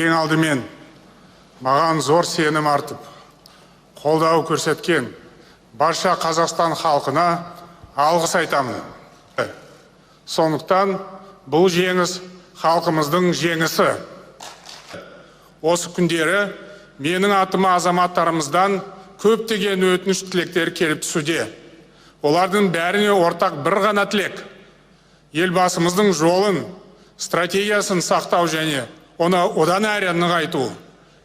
Ең алдымен маған зор сенім артып, қолдау көрсеткен барша Қазақстан халқына алғыс айтамын. Сондықтан бұл жеңіс халқымыздың жеңісі. Осы күндері менің атыма азаматтарымыздан көптеген өтініш тілектер келіп түсуде. Олардың бәріне ортақ бір ғана тілек: елбасымыздың жолын, стратегиясын сақтау және оны одан әрі нығайту.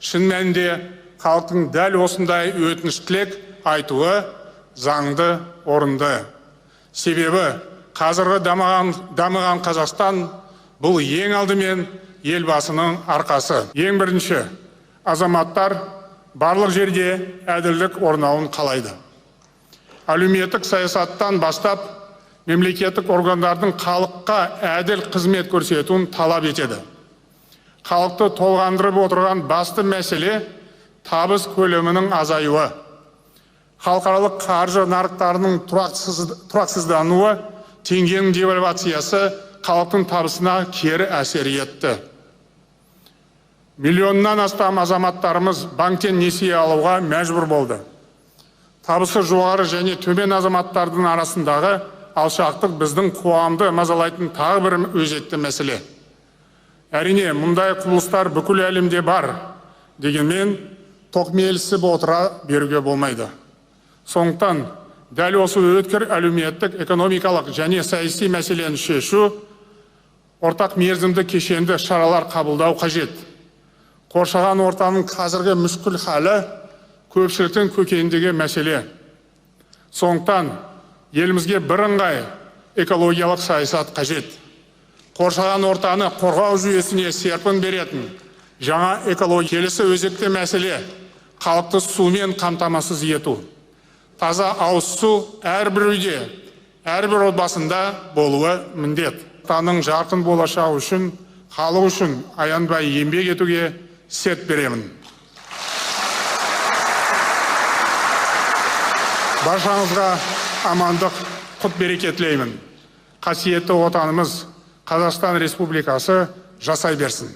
Шын мәнінде халықтың дәл осындай өтініш тілек айтуы заңды, орынды. Себебі қазіргі дамыған Қазақстан бұл ең алдымен елбасының арқасы. Ең бірінші, азаматтар барлық жерде әділдік орнауын қалайды. Әлеуметтік саясаттан бастап, мемлекеттік органдардың халыққа әділ қызмет көрсетуін талап етеді. Халықты толғандырып отырған басты мәселе табыс көлемінің азаюы. Халықаралық қаржы нарықтарының тұрақсыздануы, теңгенің девальвациясы халықтың табысына кері әсер етті. Миллионнан астам азаматтарымыз банктен несие алуға мәжбүр болды. Табысы жоғары және төмен азаматтардың арасындағы алшақтық біздің қоғамды мазалайтын тағы бір өзекті мәселе. Әрине, мұндай құбылыстар бүкіл әлемде бар, дегенмен тоқмейілсіп отыра беруге болмайды. Сондықтан дәл осы өткір әлеуметтік, экономикалық және саяси мәселені шешу, ортақ мерзімді кешенді шаралар қабылдау қажет. Қоршаған ортаның қазіргі мүшкіл халі көпшіліктің көкейіндегі мәселе. Сондықтан елімізге бірыңғай экологиялық саясат қажет. Қоршаған ортаны қорғау жүйесіне серпін беретін жаңа экология келесі өзекті мәселе: халықты сумен қамтамасыз ету. Таза ауыз су әрбір үйде, әрбір отбасында болуы міндет. Қазақстанның жарқын болашағы үшін, халық үшін аянбай еңбек етуге серт беремін. Баршаңызға амандық, құт береке тілеймін. Қасиетті отанымыз Қазақстан Республикасы жасай берсін.